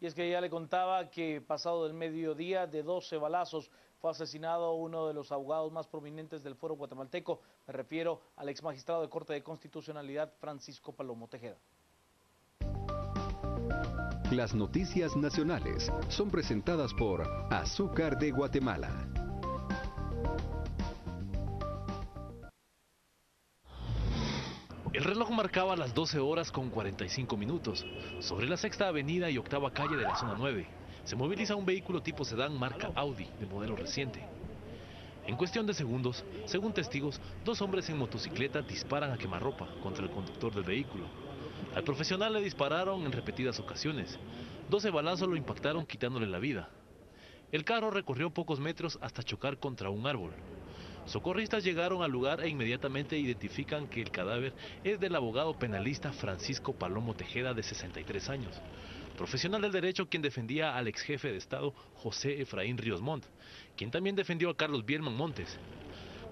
Y es que ya le contaba que pasado del mediodía de 12 balazos fue asesinado uno de los abogados más prominentes del foro guatemalteco. Me refiero al ex magistrado de Corte de Constitucionalidad Francisco Palomo Tejeda. Las noticias nacionales son presentadas por Azúcar de Guatemala. El reloj marcaba las 12 horas con 45 minutos. Sobre la Sexta Avenida y Octava Calle de la Zona 9, se moviliza un vehículo tipo sedán marca Audi de modelo reciente. En cuestión de segundos, según testigos, dos hombres en motocicleta disparan a quemarropa contra el conductor del vehículo. Al profesional le dispararon en repetidas ocasiones. 12 balazos lo impactaron quitándole la vida. El carro recorrió pocos metros hasta chocar contra un árbol. Socorristas llegaron al lugar e inmediatamente identifican que el cadáver es del abogado penalista Francisco Palomo Tejeda, de 63 años, profesional del derecho quien defendía al ex jefe de Estado José Efraín Ríos Montt, quien también defendió a Carlos Bielman Montes.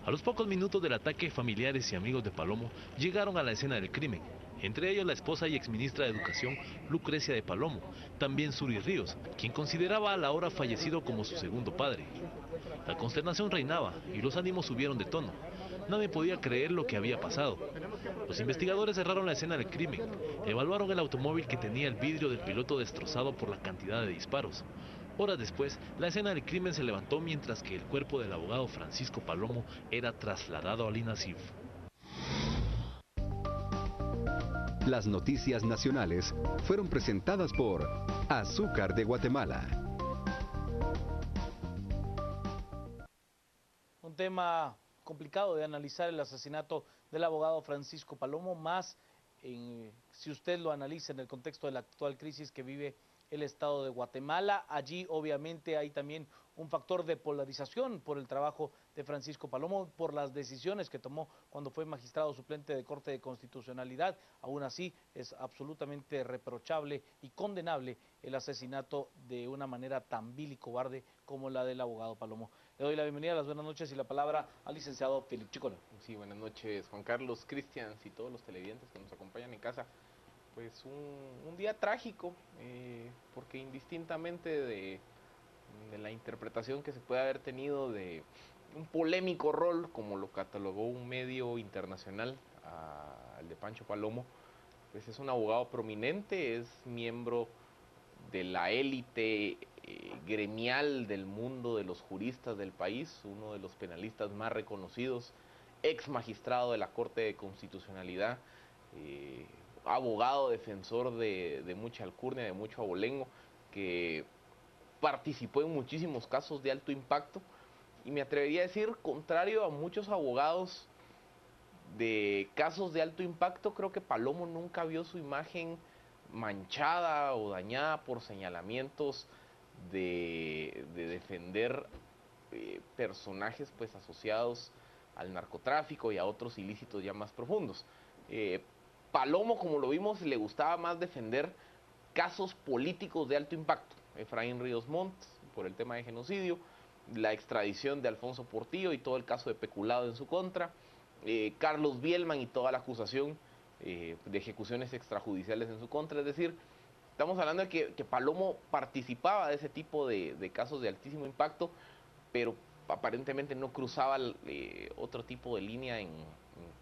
A los pocos minutos del ataque, familiares y amigos de Palomo llegaron a la escena del crimen, entre ellos la esposa y exministra de Educación Lucrecia de Palomo, también Suri Ríos, quien consideraba al ahora fallecido como su segundo padre. La consternación reinaba y los ánimos subieron de tono. Nadie podía creer lo que había pasado. Los investigadores cerraron la escena del crimen, evaluaron el automóvil que tenía el vidrio del piloto destrozado por la cantidad de disparos. Horas después, la escena del crimen se levantó mientras que el cuerpo del abogado Francisco Palomo era trasladado al INASIF. Las noticias nacionales fueron presentadas por Azúcar de Guatemala. Un tema complicado de analizar, el asesinato del abogado Francisco Palomo, más si usted lo analiza en el contexto de la actual crisis que vive el Estado de Guatemala. Allí obviamente hay también un factor de polarización por el trabajo de Francisco Palomo, por las decisiones que tomó cuando fue magistrado suplente de Corte de Constitucionalidad. Aún así es absolutamente reprochable y condenable el asesinato de una manera tan vil y cobarde como la del abogado Palomo. Le doy la bienvenida, las buenas noches y la palabra al licenciado Philip Chicona. Sí, buenas noches, Juan Carlos, Cristians y todos los televidentes que nos acompañan en casa. Pues un día trágico, porque indistintamente de la interpretación que se puede haber tenido de un polémico rol, como lo catalogó un medio internacional, al de Pancho Palomo, pues es un abogado prominente, es miembro de la élite gremial del mundo de los juristas del país, uno de los penalistas más reconocidos, ex magistrado de la Corte de Constitucionalidad, abogado defensor de mucha alcurnia, de mucho abolengo, que participó en muchísimos casos de alto impacto, y me atrevería a decir, contrario a muchos abogados de casos de alto impacto, creo que Palomo nunca vio su imagen manchada o dañada por señalamientos de defender personajes pues asociados al narcotráfico y a otros ilícitos ya más profundos. Palomo, como lo vimos, le gustaba más defender casos políticos de alto impacto. Efraín Ríos Montt por el tema de genocidio, la extradición de Alfonso Portillo y todo el caso de peculado en su contra, Carlos Bielman y toda la acusación de ejecuciones extrajudiciales en su contra. Es decir, estamos hablando de que Palomo participaba de ese tipo de casos de altísimo impacto, pero aparentemente no cruzaba otro tipo de línea en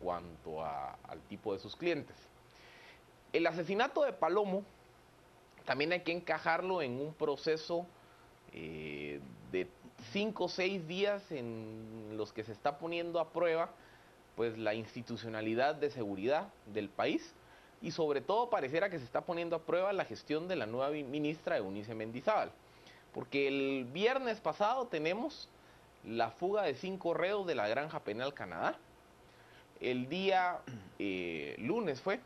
cuanto al tipo de sus clientes. El asesinato de Palomo también hay que encajarlo en un proceso de 5 o 6 días en los que se está poniendo a prueba pues la institucionalidad de seguridad del país, y sobre todo pareciera que se está poniendo a prueba la gestión de la nueva ministra Eunice Mendizábal, porque el viernes pasado tenemos la fuga de 5 reos de la Granja Penal Canadá. El día lunes fue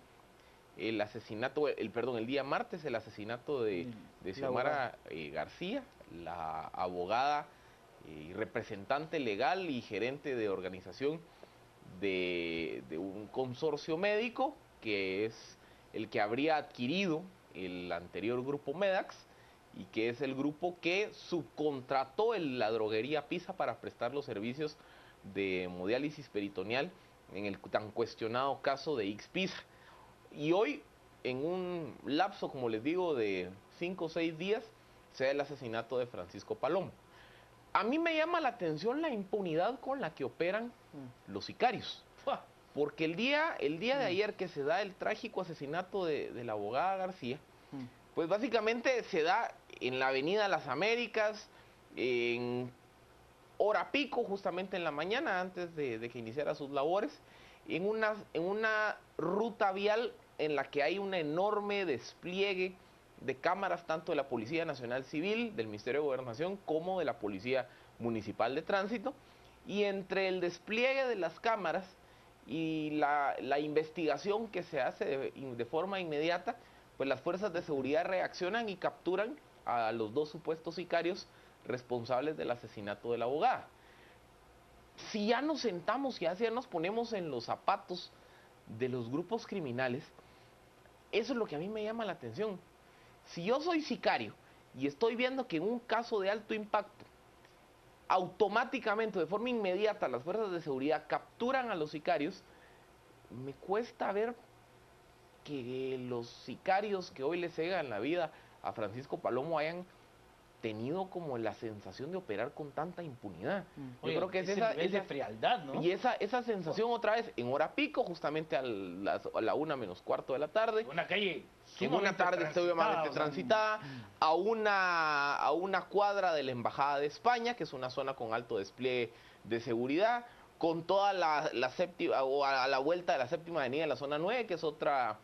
el asesinato, el día martes el asesinato de Xiomara García, la abogada y representante legal y gerente de organización de un consorcio médico que es el que habría adquirido el anterior grupo Medax y que es el grupo que subcontrató la droguería Pisa para prestar los servicios de hemodiálisis peritoneal en el tan cuestionado caso de Ixpisa. Y hoy, en un lapso, como les digo, de 5 o 6 días se da el asesinato de Francisco Palomo. A mí me llama la atención la impunidad con la que operan los sicarios. Porque el día de ayer que se da el trágico asesinato de la abogada García, pues básicamente se da en la Avenida Las Américas, en hora pico, justamente en la mañana, antes de que iniciara sus labores, en una ruta vial en la que hay un enorme despliegue de cámaras, tanto de la Policía Nacional Civil, del Ministerio de Gobernación, como de la Policía Municipal de Tránsito, y entre el despliegue de las cámaras y la investigación que se hace de forma inmediata, pues las fuerzas de seguridad reaccionan y capturan a los 2 supuestos sicarios responsables del asesinato de la abogada. Si ya nos sentamos y ya nos ponemos en los zapatos de los grupos criminales, eso es lo que a mí me llama la atención. Si yo soy sicario y estoy viendo que en un caso de alto impacto, automáticamente, de forma inmediata, las fuerzas de seguridad capturan a los sicarios, me cuesta ver que los sicarios que hoy le cegan la vida a Francisco Palomo hayan tenido como la sensación de operar con tanta impunidad. Oye, yo creo que es ese nivel de frialdad, ¿no? Y esa sensación otra vez en hora pico, justamente a la 1:15 de la tarde. Una calle en una tarde sumamente transitada, a una cuadra de la Embajada de España, que es una zona con alto despliegue de seguridad, con toda la séptima, o a la vuelta de la séptima avenida en la zona 9, que es otra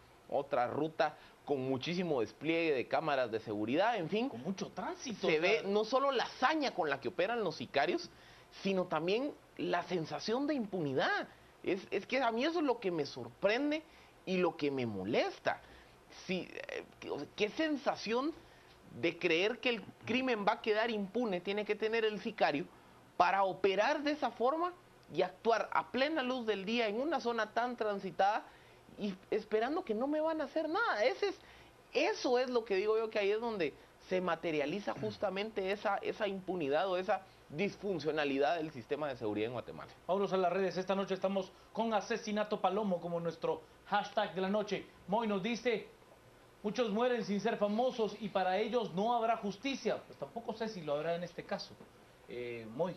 ruta con muchísimo despliegue de cámaras de seguridad, en fin. Con mucho tránsito. Se ve no solo la hazaña con la que operan los sicarios, sino también la sensación de impunidad. Es que a mí eso es lo que me sorprende y lo que me molesta. ¿Qué sensación de creer que el crimen va a quedar impune tiene que tener el sicario para operar de esa forma y actuar a plena luz del día en una zona tan transitada y esperando que no me van a hacer nada? Eso es lo que digo yo, que ahí es donde se materializa justamente esa impunidad o esa disfuncionalidad del sistema de seguridad en Guatemala. Vámonos a las redes. Esta noche estamos con Asesinato Palomo como nuestro hashtag de la noche. Moy nos dice: muchos mueren sin ser famosos y para ellos no habrá justicia. Pues tampoco sé si lo habrá en este caso. Moy,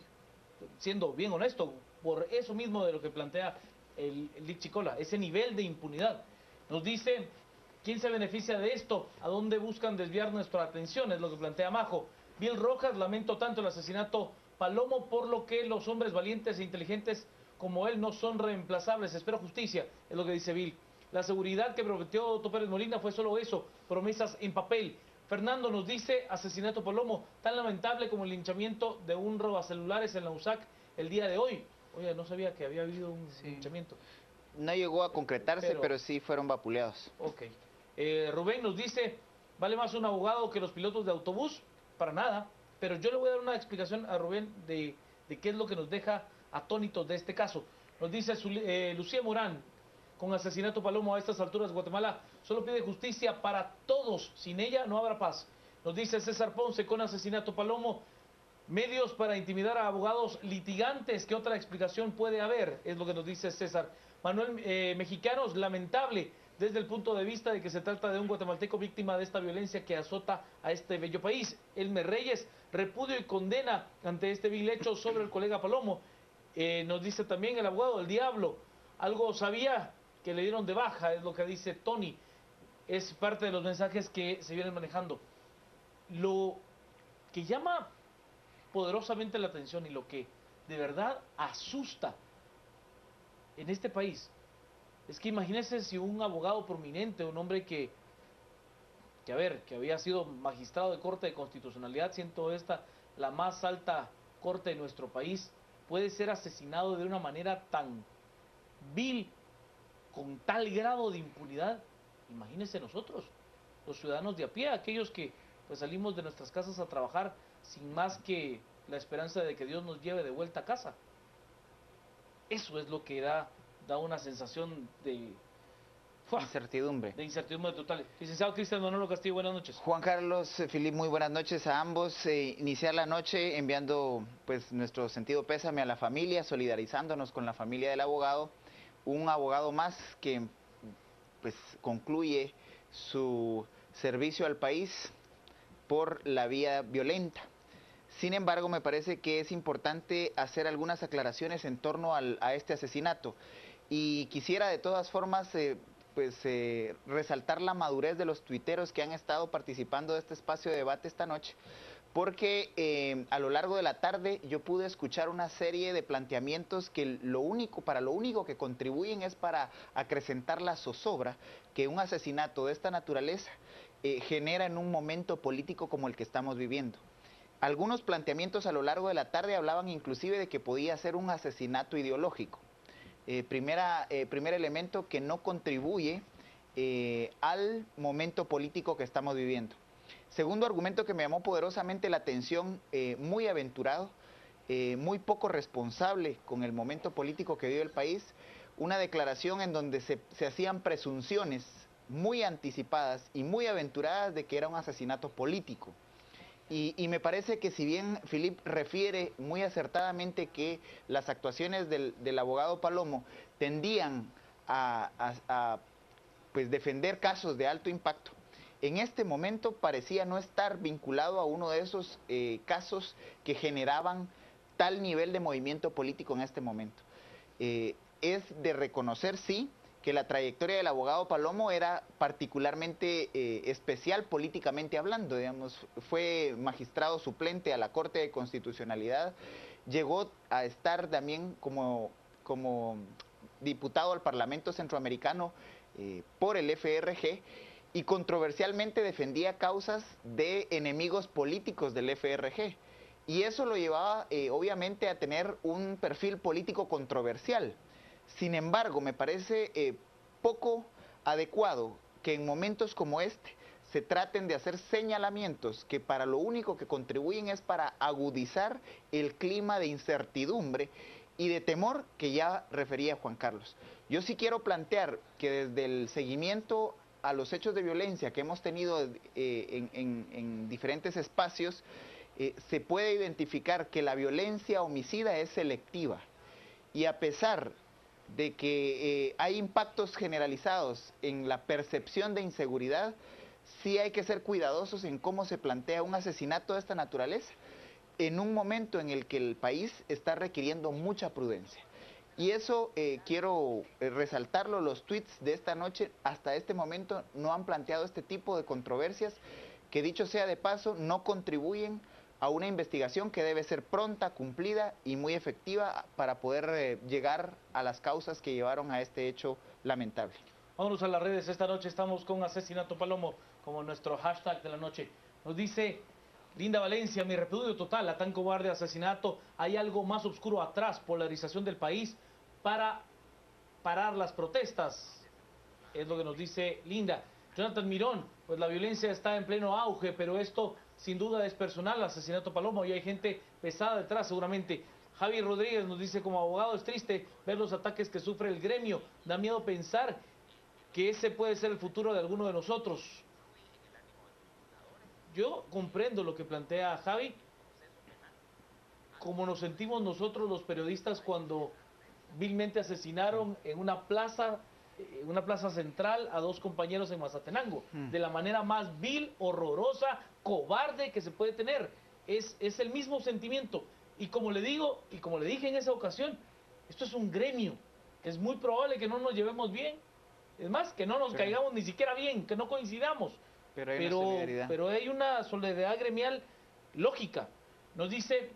siendo bien honesto, por eso mismo de lo que plantea el Lick Chicola, ese nivel de impunidad. Nos dice: ¿quién se beneficia de esto? ¿A dónde buscan desviar nuestra atención? Es lo que plantea Majo. Bill Rojas: lamento tanto el asesinato Palomo, por lo que los hombres valientes e inteligentes como él no son reemplazables. Espero justicia, es lo que dice Bill. La seguridad que prometió Otto Pérez Molina fue solo eso, promesas en papel. Fernando nos dice: asesinato Palomo, tan lamentable como el linchamiento de un robacelulares en la USAC el día de hoy. Oye, no sabía que había habido un linchamiento. No llegó a concretarse, pero sí fueron vapuleados. Ok. Rubén nos dice: ¿vale más un abogado que los pilotos de autobús? Para nada. Pero yo le voy a dar una explicación a Rubén de qué es lo que nos deja atónitos de este caso. Nos dice Lucía Morán: con asesinato Palomo a estas alturas Guatemala solo pide justicia para todos. Sin ella no habrá paz. Nos dice César Ponce: con asesinato Palomo, medios para intimidar a abogados litigantes. ¿Qué otra explicación puede haber? Es lo que nos dice César. Manuel Mexicanos: lamentable desde el punto de vista de que se trata de un guatemalteco víctima de esta violencia que azota a este bello país. Elmer Reyes: repudio y condena ante este vil hecho sobre el colega Palomo. Nos dice también el abogado: el diablo, algo sabía que le dieron de baja, es lo que dice Tony. Es parte de los mensajes que se vienen manejando. Lo que llama poderosamente la atención y lo que de verdad asusta en este país es que imagínense si un abogado prominente, un hombre que había sido magistrado de Corte de Constitucionalidad, siendo esta la más alta corte de nuestro país, puede ser asesinado de una manera tan vil, con tal grado de impunidad. Imagínense nosotros, los ciudadanos de a pie, aquellos que pues salimos de nuestras casas a trabajar sin más que la esperanza de que Dios nos lleve de vuelta a casa. Eso es lo que da una sensación de incertidumbre. De incertidumbre total. Licenciado Cristian Manolo Castillo, buenas noches. Juan Carlos, Filip, muy buenas noches a ambos. Iniciar la noche enviando pues nuestro sentido pésame a la familia, solidarizándonos con la familia del abogado. Un abogado más que pues concluye su servicio al país por la vía violenta. Sin embargo, me parece que es importante hacer algunas aclaraciones en torno a este asesinato. Y quisiera de todas formas resaltar la madurez de los tuiteros que han estado participando de este espacio de debate esta noche, porque a lo largo de la tarde yo pude escuchar una serie de planteamientos que para lo único que contribuyen es para acrecentar la zozobra que un asesinato de esta naturaleza genera en un momento político como el que estamos viviendo. Algunos planteamientos a lo largo de la tarde hablaban inclusive de que podía ser un asesinato ideológico. Primer elemento que no contribuye al momento político que estamos viviendo. Segundo argumento que me llamó poderosamente la atención, muy aventurado, muy poco responsable con el momento político que vive el país, una declaración en donde se hacían presunciones muy anticipadas y muy aventuradas de que era un asesinato político. Y me parece que si bien Philippe refiere muy acertadamente que las actuaciones del abogado Palomo tendían a defender casos de alto impacto, en este momento parecía no estar vinculado a uno de esos casos que generaban tal nivel de movimiento político en este momento. Es de reconocer, sí, que la trayectoria del abogado Palomo era particularmente especial políticamente hablando, digamos. Fue magistrado suplente a la Corte de Constitucionalidad, llegó a estar también como diputado al Parlamento Centroamericano por el FRG, y controversialmente defendía causas de enemigos políticos del FRG. Y eso lo llevaba obviamente a tener un perfil político controversial. Sin embargo, me parece poco adecuado que en momentos como este se traten de hacer señalamientos que para lo único que contribuyen es para agudizar el clima de incertidumbre y de temor que ya refería Juan Carlos. Yo sí quiero plantear que desde el seguimiento a los hechos de violencia que hemos tenido en diferentes espacios, se puede identificar que la violencia homicida es selectiva. Y a pesar de que hay impactos generalizados en la percepción de inseguridad, sí hay que ser cuidadosos en cómo se plantea un asesinato de esta naturaleza en un momento en el que el país está requiriendo mucha prudencia. Y eso quiero resaltarlo, los tweets de esta noche hasta este momento no han planteado este tipo de controversias que, dicho sea de paso, no contribuyen a una investigación que debe ser pronta, cumplida y muy efectiva para poder llegar a las causas que llevaron a este hecho lamentable. Vámonos a las redes. Esta noche estamos con Asesinato Palomo como nuestro hashtag de la noche. Nos dice Linda Valencia: mi repudio total a tan cobarde asesinato. Hay algo más oscuro atrás, polarización del país para parar las protestas. Es lo que nos dice Linda. Jonathan Mirón: pues la violencia está en pleno auge, pero esto sin duda es personal, asesinato Palomo, y hay gente pesada detrás seguramente. Javi Rodríguez nos dice: como abogado es triste ver los ataques que sufre el gremio, da miedo pensar que ese puede ser el futuro de alguno de nosotros. Yo comprendo lo que plantea Javi, como nos sentimos nosotros los periodistas cuando vilmente asesinaron en una plaza central a dos compañeros en Mazatenango, de la manera más vil, horrorosa, cobarde que se puede tener. Es el mismo sentimiento. Y como le digo, y como le dije en esa ocasión, esto es un gremio. Es muy probable que no nos llevemos bien. Es más, que no nos caigamos ni siquiera bien, que no coincidamos. Pero hay una solidaridad gremial lógica. Nos dice: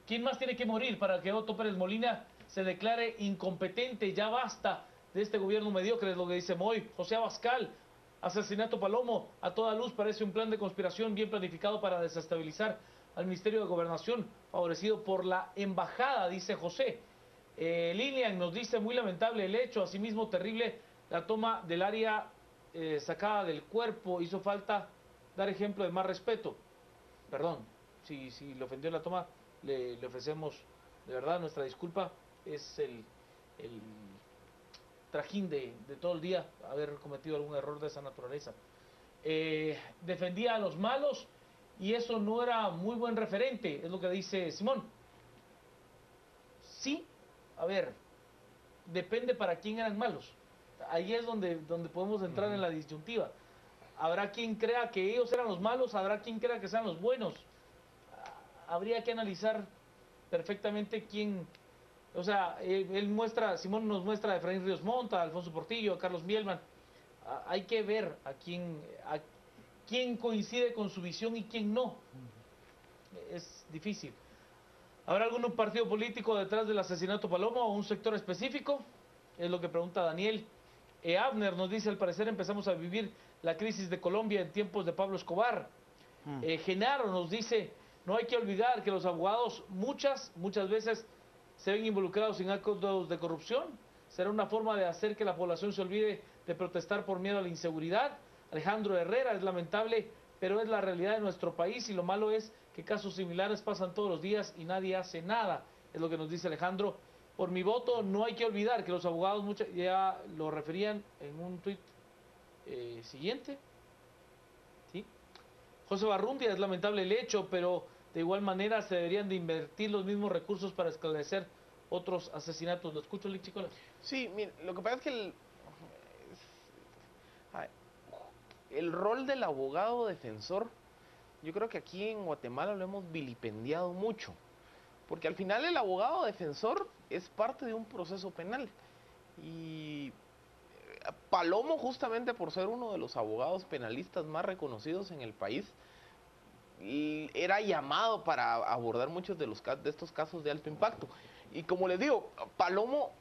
¿quién más tiene que morir para que Otto Pérez Molina se declare incompetente? Ya basta de este gobierno mediocre, es lo que dice Moy. José Abascal: asesinato Palomo a toda luz parece un plan de conspiración bien planificado para desestabilizar al Ministerio de Gobernación, favorecido por la embajada, dice José. Lilian nos dice: muy lamentable el hecho, asimismo terrible la toma del área sacada del cuerpo, hizo falta dar ejemplo de más respeto. Perdón, si le ofendió la toma, le ofrecemos de verdad nuestra disculpa. Es el trajín de todo el día haber cometido algún error de esa naturaleza. Defendía a los malos y eso no era muy buen referente, es lo que dice Simón. Sí, a ver, depende para quién eran malos. Ahí es donde podemos entrar en la disyuntiva. Habrá quien crea que ellos eran los malos, habrá quien crea que sean los buenos. Habría que analizar perfectamente quién, o sea, él muestra, Simón nos muestra a Efraín Ríos Montt, a Alfonso Portillo, a Carlos Mielman. Hay que ver a quién coincide con su visión y quién no. Es difícil. ¿Habrá algún partido político detrás del asesinato Palomo o un sector específico? Es lo que pregunta Daniel. Abner nos dice, al parecer empezamos a vivir la crisis de Colombia en tiempos de Pablo Escobar. Genaro nos dice, no hay que olvidar que los abogados muchas veces se ven involucrados en actos de corrupción. Será una forma de hacer que la población se olvide de protestar por miedo a la inseguridad. Alejandro Herrera, es lamentable, pero es la realidad de nuestro país y lo malo es que casos similares pasan todos los días y nadie hace nada. Es lo que nos dice Alejandro. Por mi voto, no hay que olvidar que los abogados ya lo referían en un tuit siguiente. ¿Sí? José Barrundia, es lamentable el hecho, pero de igual manera se deberían de invertir los mismos recursos para esclarecer otros asesinatos. ¿Lo escucho, Lick Chicola? Sí, mire, lo que pasa es que el rol del abogado defensor, yo creo que aquí en Guatemala lo hemos vilipendiado mucho, porque al final el abogado defensor es parte de un proceso penal. Y Palomo, justamente por ser uno de los abogados penalistas más reconocidos en el país, era llamado para abordar muchos de estos casos de alto impacto. Y como les digo, Palomo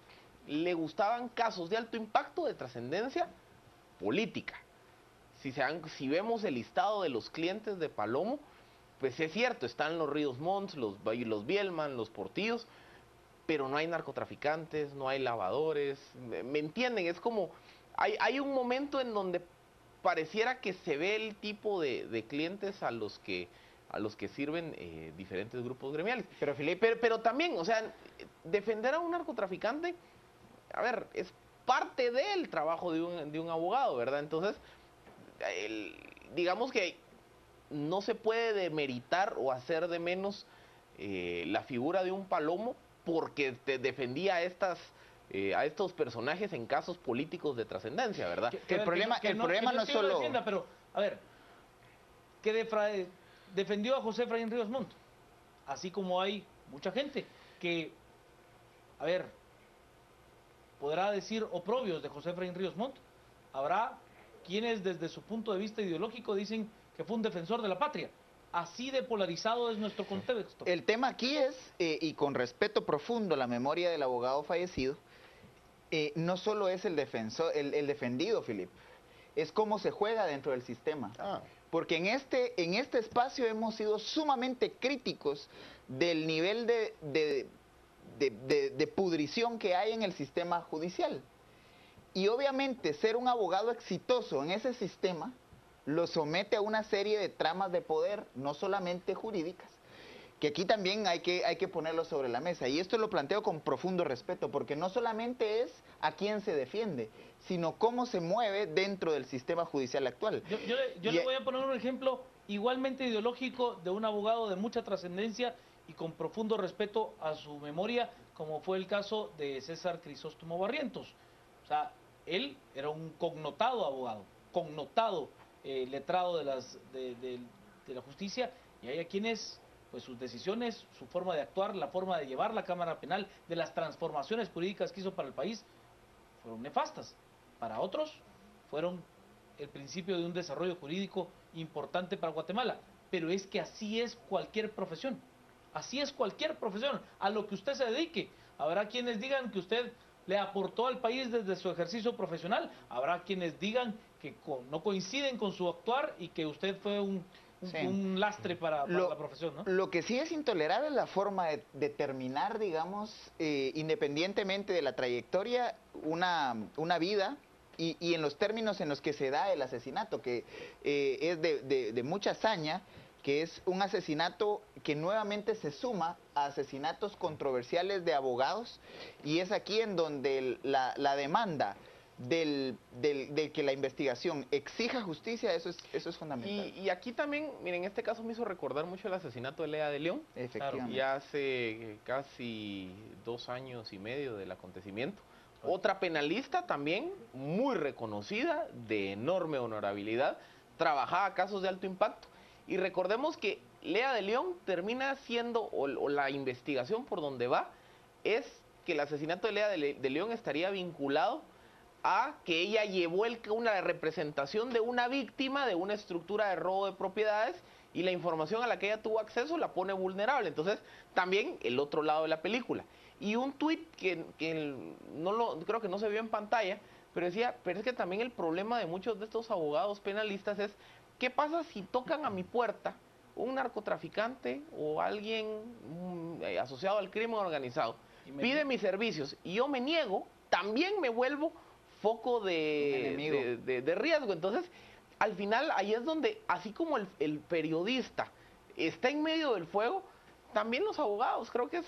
le gustaban casos de alto impacto, de trascendencia política. Si vemos el listado de los clientes de Palomo, pues es cierto, están los Ríos Montt, los Bielman, los Portillos, pero no hay narcotraficantes, no hay lavadores, ¿me entienden? Es como, hay un momento en donde pareciera que se ve el tipo de clientes a los que sirven diferentes grupos gremiales. Pero Felipe, Pero también, o sea, defender a un narcotraficante, a ver, es parte del trabajo de un abogado, ¿verdad? Entonces, digamos que no se puede demeritar o hacer de menos la figura de un Palomo porque defendía a estos personajes en casos políticos de trascendencia, ¿verdad? El problema no es solo... Pero, a ver, que defendió a José Efraín Ríos Montt, así como hay mucha gente que, a ver, podrá decir oprobios de José Efraín Ríos Montt. Habrá quienes desde su punto de vista ideológico dicen que fue un defensor de la patria. Así de polarizado es nuestro contexto. El tema aquí es, y con respeto profundo a la memoria del abogado fallecido, no solo es el defendido, Filipe, es cómo se juega dentro del sistema. Porque en este espacio hemos sido sumamente críticos del nivel de pudrición que hay en el sistema judicial. Y obviamente ser un abogado exitoso en ese sistema lo somete a una serie de tramas de poder, no solamente jurídicas, que aquí también hay que ponerlo sobre la mesa. Y esto lo planteo con profundo respeto, porque no solamente es a quién se defiende, sino cómo se mueve dentro del sistema judicial actual. Yo le voy a poner un ejemplo igualmente ideológico de un abogado de mucha trascendencia y con profundo respeto a su memoria, como fue el caso de César Crisóstomo Barrientos. O sea, él era un connotado abogado, connotado letrado de la justicia, y hay a quienes, pues sus decisiones, su forma de actuar, la forma de llevar la Cámara Penal, de las transformaciones jurídicas que hizo para el país, fueron nefastas. Para otros, fueron el principio de un desarrollo jurídico importante para Guatemala. Pero es que así es cualquier profesión. Así es cualquier profesión, a lo que usted se dedique. Habrá quienes digan que usted le aportó al país desde su ejercicio profesional. Habrá quienes digan que no coinciden con su actuar y que usted fue un lastre para la profesión, ¿no? Lo que sí es intolerable es la forma de terminar, digamos, independientemente de la trayectoria, una vida y en los términos en los que se da el asesinato, que es de mucha hazaña, que es un asesinato que nuevamente se suma a asesinatos controversiales de abogados, y es aquí en donde la demanda de que la investigación exija justicia, eso es fundamental. Y aquí también, miren, en este caso me hizo recordar mucho el asesinato de Lea de León. Efectivamente. Ya hace casi 2 años y medio del acontecimiento. Otra penalista también, muy reconocida, de enorme honorabilidad, trabajaba casos de alto impacto. Y recordemos que Lea de León termina siendo, o la investigación por donde va, es que el asesinato de Lea de León estaría vinculado a que ella llevó una representación de una víctima de una estructura de robo de propiedades y la información a la que ella tuvo acceso la pone vulnerable. Entonces, también el otro lado de la película. Y un tuit que creo que no se vio en pantalla, pero decía, pero es que también el problema de muchos de estos abogados penalistas es, ¿qué pasa si tocan a mi puerta un narcotraficante o alguien asociado al crimen organizado? Pide mis servicios y yo me niego, también me vuelvo foco de riesgo. Entonces, al final, ahí es donde, así como el periodista está en medio del fuego, también los abogados. Creo que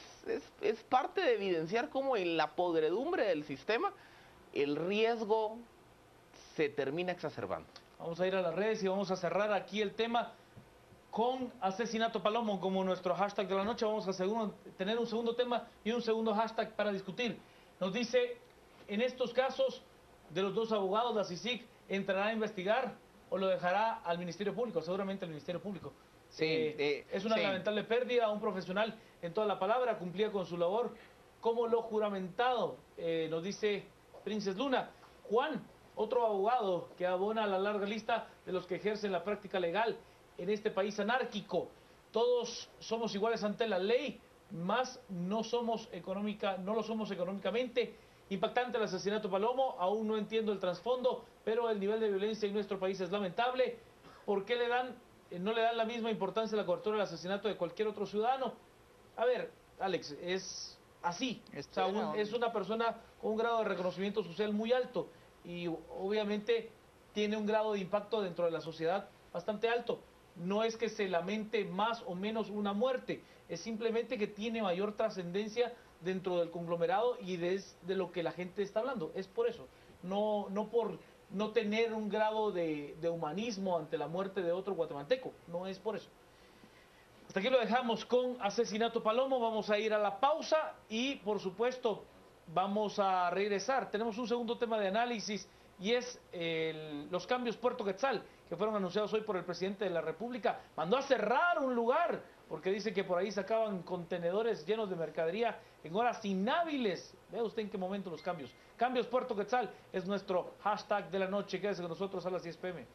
es parte de evidenciar cómo en la podredumbre del sistema el riesgo se termina exacerbando. Vamos a ir a las redes y vamos a cerrar aquí el tema con Asesinato Palomo como nuestro hashtag de la noche. Vamos a tener un segundo tema y un segundo hashtag para discutir. Nos dice, en estos casos de los dos abogados, la CICIG entrará a investigar o lo dejará al Ministerio Público, seguramente al Ministerio Público. Sí, es una lamentable pérdida, un profesional en toda la palabra, cumplía con su labor como lo juramentado, nos dice Princes Luna. Juan, otro abogado que abona a la larga lista de los que ejercen la práctica legal en este país anárquico. Todos somos iguales ante la ley, más no lo somos económicamente. Impactante el asesinato Palomo, aún no entiendo el trasfondo, pero el nivel de violencia en nuestro país es lamentable. ¿Por qué no le dan la misma importancia a la cobertura del asesinato de cualquier otro ciudadano? A ver, Alex, es así. O sea, es una persona con un grado de reconocimiento social muy alto y obviamente tiene un grado de impacto dentro de la sociedad bastante alto. No es que se lamente más o menos una muerte, es simplemente que tiene mayor trascendencia dentro del conglomerado y de lo que la gente está hablando. Es por eso, no por no tener un grado de humanismo ante la muerte de otro guatemalteco, no es por eso. Hasta aquí lo dejamos con Asesinato Palomo. Vamos a ir a la pausa y por supuesto vamos a regresar. Tenemos un segundo tema de análisis y es los cambios Puerto Quetzal que fueron anunciados hoy por el presidente de la República. Mandó a cerrar un lugar porque dice que por ahí sacaban contenedores llenos de mercadería en horas inhábiles. Vea usted en qué momento los cambios. Cambios Puerto Quetzal es nuestro hashtag de la noche. Quédese con nosotros a las 10 p.m.